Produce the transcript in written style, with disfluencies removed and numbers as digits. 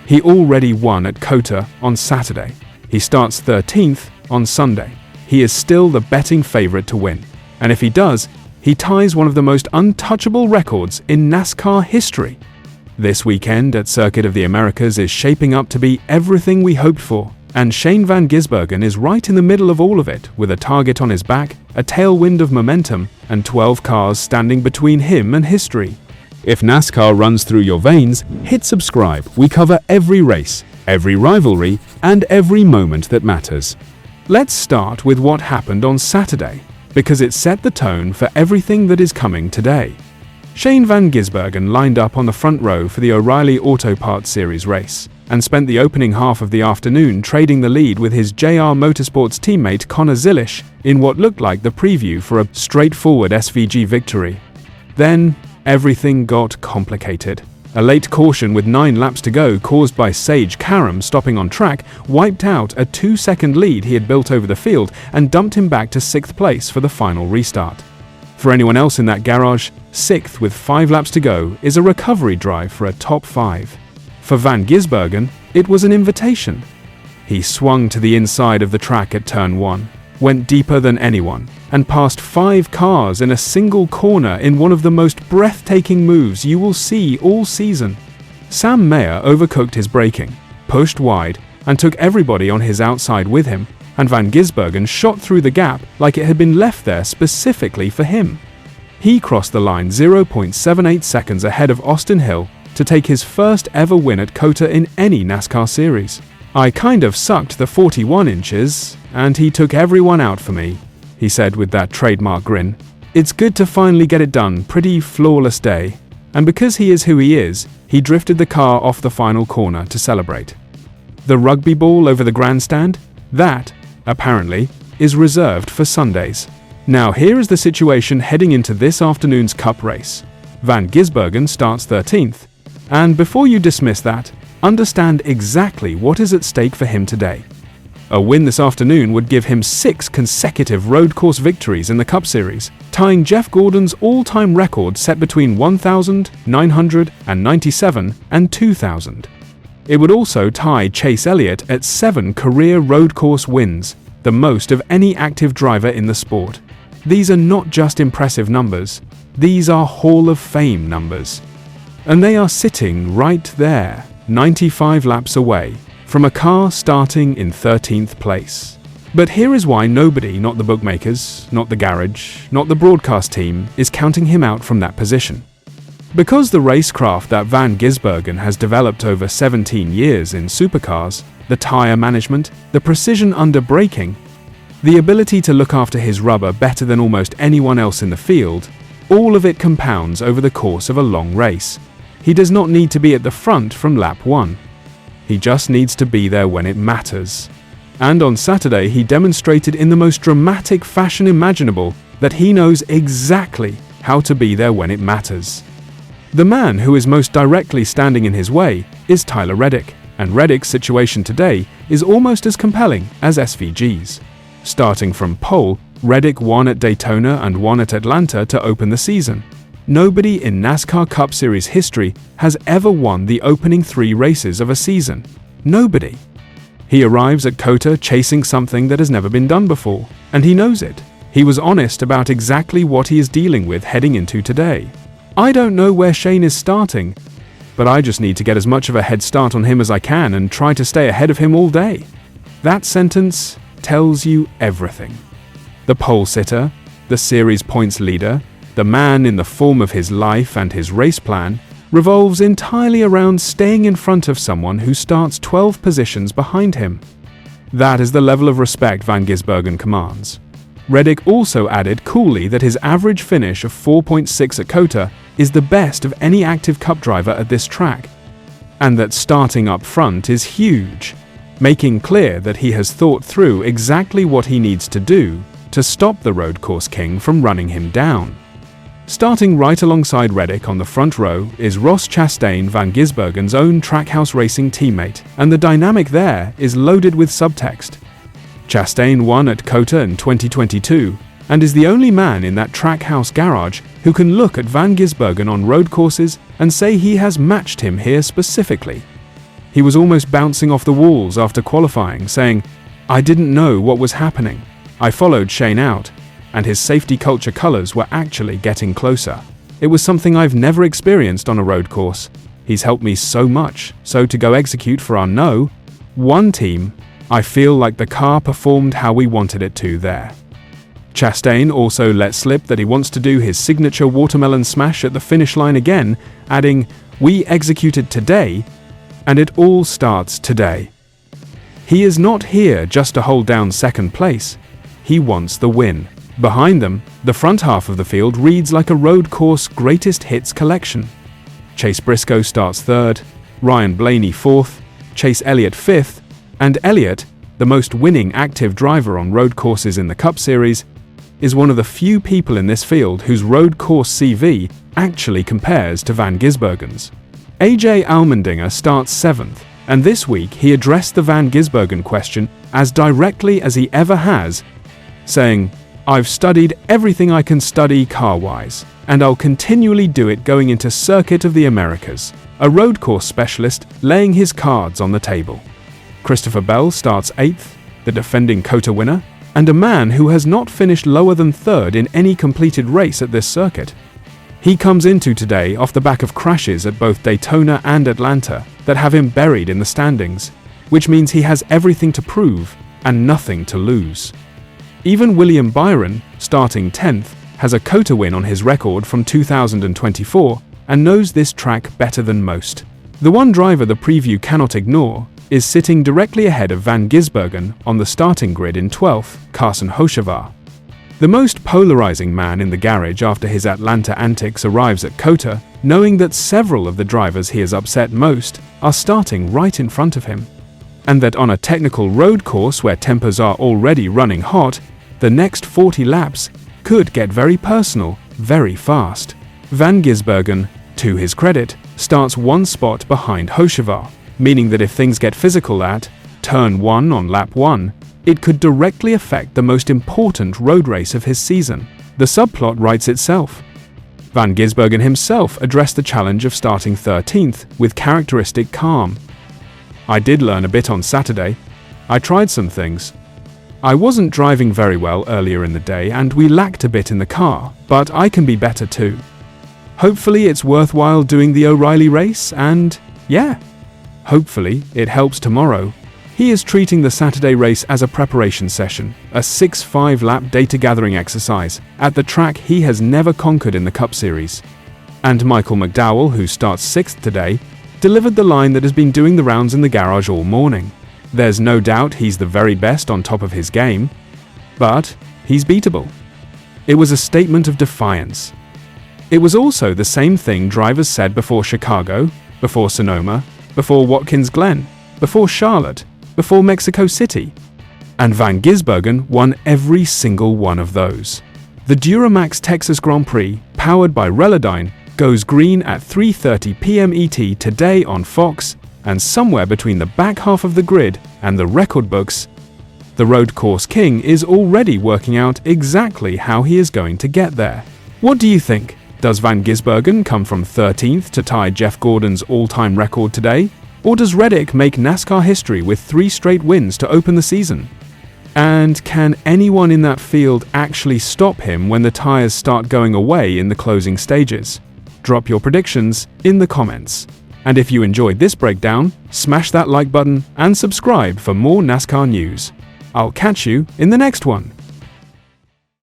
He already won at COTA on Saturday. He starts 13th on Sunday. He is still the betting favorite to win. And if he does, he ties one of the most untouchable records in NASCAR history. This weekend at Circuit of the Americas is shaping up to be everything we hoped for, and Shane Van Gisbergen is right in the middle of all of it, with a target on his back, a tailwind of momentum, and 12 cars standing between him and history. If NASCAR runs through your veins, hit subscribe. We cover every race, every rivalry, and every moment that matters. Let's start with what happened on Saturday, because it set the tone for everything that is coming today. Shane Van Gisbergen lined up on the front row for the O'Reilly Auto Parts Series race, and spent the opening half of the afternoon trading the lead with his JR Motorsports teammate Connor Zilisch in what looked like the preview for a straightforward SVG victory. Then, everything got complicated. A late caution with 9 laps to go caused by Sage Karam stopping on track wiped out a 2-second lead he had built over the field and dumped him back to 6th place for the final restart. For anyone else in that garage, 6th with 5 laps to go is a recovery drive for a top 5. For Van Gisbergen, it was an invitation. He swung to the inside of the track at turn 1, went deeper than anyone, and passed 5 cars in a single corner in one of the most breathtaking moves you will see all season. Sam Mayer overcooked his braking, pushed wide, and took everybody on his outside with him, and Van Gisbergen shot through the gap like it had been left there specifically for him. He crossed the line 0.78 seconds ahead of Austin Hill to take his first ever win at COTA in any NASCAR series. "I kind of sucked the 41 inches, and he took everyone out for me," he said with that trademark grin. "It's good to finally get it done, pretty flawless day." And because he is who he is, he drifted the car off the final corner to celebrate. The rugby ball over the grandstand? That, apparently, is reserved for Sundays. Now here is the situation heading into this afternoon's Cup race. Van Gisbergen starts 13th, and before you dismiss that, understand exactly what is at stake for him today. A win this afternoon would give him 6 consecutive road course victories in the Cup Series, tying Jeff Gordon's all-time record set between 1,997 and 2,000. It would also tie Chase Elliott at 7 career road course wins, the most of any active driver in the sport. These are not just impressive numbers, these are Hall of Fame numbers. And they are sitting right there, 95 laps away, from a car starting in 13th place. But here is why nobody, not the bookmakers, not the garage, not the broadcast team, is counting him out from that position. Because the racecraft that Van Gisbergen has developed over 17 years in supercars, the tire management, the precision under braking, the ability to look after his rubber better than almost anyone else in the field, all of it compounds over the course of a long race. He does not need to be at the front from lap 1. He just needs to be there when it matters. And on Saturday he demonstrated in the most dramatic fashion imaginable that he knows exactly how to be there when it matters. The man who is most directly standing in his way is Tyler Reddick, and Reddick's situation today is almost as compelling as SVG's. Starting from pole, Reddick won at Daytona and won at Atlanta to open the season. Nobody in NASCAR Cup Series history has ever won the opening 3 races of a season. Nobody. He arrives at COTA chasing something that has never been done before, and he knows it. He was honest about exactly what he is dealing with heading into today. "I don't know where Shane is starting, but I just need to get as much of a head start on him as I can and try to stay ahead of him all day." That sentence tells you everything. The pole sitter, the series points leader, the man in the form of his life and his race plan, revolves entirely around staying in front of someone who starts 12 positions behind him. That is the level of respect Van Gisbergen commands. Reddick also added coolly that his average finish of 4.6 at COTA is the best of any active Cup driver at this track, and that starting up front is huge, making clear that he has thought through exactly what he needs to do to stop the road course king from running him down. Starting right alongside Reddick on the front row is Ross Chastain, Van Gisbergen's own Trackhouse Racing teammate, and the dynamic there is loaded with subtext. Chastain won at COTA in 2022 and is the only man in that Trackhouse garage who can look at Van Gisbergen on road courses and say he has matched him here specifically. He was almost bouncing off the walls after qualifying, saying, "I didn't know what was happening. I followed Shane out, and his safety culture colors were actually getting closer. It was something I've never experienced on a road course. He's helped me so much, so to go execute for our No. 1 team, I feel like the car performed how we wanted it to there." Chastain also let slip that he wants to do his signature watermelon smash at the finish line again, adding, "We executed today, and it all starts today." He is not here just to hold down second place. He wants the win. Behind them, the front half of the field reads like a road course greatest hits collection. Chase Briscoe starts third, Ryan Blaney fourth, Chase Elliott fifth, and Elliott, the most winning active driver on road courses in the Cup Series, is one of the few people in this field whose road course CV actually compares to Van Gisbergen's. AJ Allmendinger starts 7th, and this week he addressed the Van Gisbergen question as directly as he ever has, saying, "I've studied everything I can study car-wise, and I'll continually do it going into Circuit of the Americas," a road course specialist laying his cards on the table. Christopher Bell starts 8th, the defending COTA winner, and a man who has not finished lower than 3rd in any completed race at this circuit. He comes into today off the back of crashes at both Daytona and Atlanta that have him buried in the standings, which means he has everything to prove and nothing to lose. Even William Byron, starting 10th, has a COTA win on his record from 2024 and knows this track better than most. The one driver the preview cannot ignore is sitting directly ahead of Van Gisbergen on the starting grid in 12th, Carson Hocevar. The most polarizing man in the garage after his Atlanta antics arrives at COTA, knowing that several of the drivers he has upset most are starting right in front of him, and that on a technical road course where tempers are already running hot, the next 40 laps could get very personal very fast. Van Gisbergen, to his credit, starts one spot behind Hocevar, meaning that if things get physical at turn 1 on lap 1, it could directly affect the most important road race of his season. The subplot writes itself. Van Gisbergen himself addressed the challenge of starting 13th with characteristic calm. "I did learn a bit on Saturday. I tried some things. I wasn't driving very well earlier in the day and we lacked a bit in the car, but I can be better too. Hopefully it's worthwhile doing the O'Reilly race and, yeah, hopefully it helps tomorrow." He is treating the Saturday race as a preparation session, a 6-5 lap data gathering exercise at the track he has never conquered in the Cup Series. And Michael McDowell, who starts 6th today, delivered the line that has been doing the rounds in the garage all morning. There's no doubt he's the very best on top of his game, but he's beatable. It was a statement of defiance. It was also the same thing drivers said before Chicago, before Sonoma, before Watkins Glen, before Charlotte, before Mexico City. And Van Gisbergen won every single one of those. The Duramax Texas Grand Prix, powered by Relodyne, goes green at 3:30 p.m. ET today on Fox, and somewhere between the back half of the grid and the record books, the road course king is already working out exactly how he is going to get there. What do you think? Does Van Gisbergen come from 13th to tie Jeff Gordon's all-time record today? Or does Reddick make NASCAR history with 3 straight wins to open the season? And can anyone in that field actually stop him when the tires start going away in the closing stages? Drop your predictions in the comments. And if you enjoyed this breakdown, smash that like button and subscribe for more NASCAR news. I'll catch you in the next one.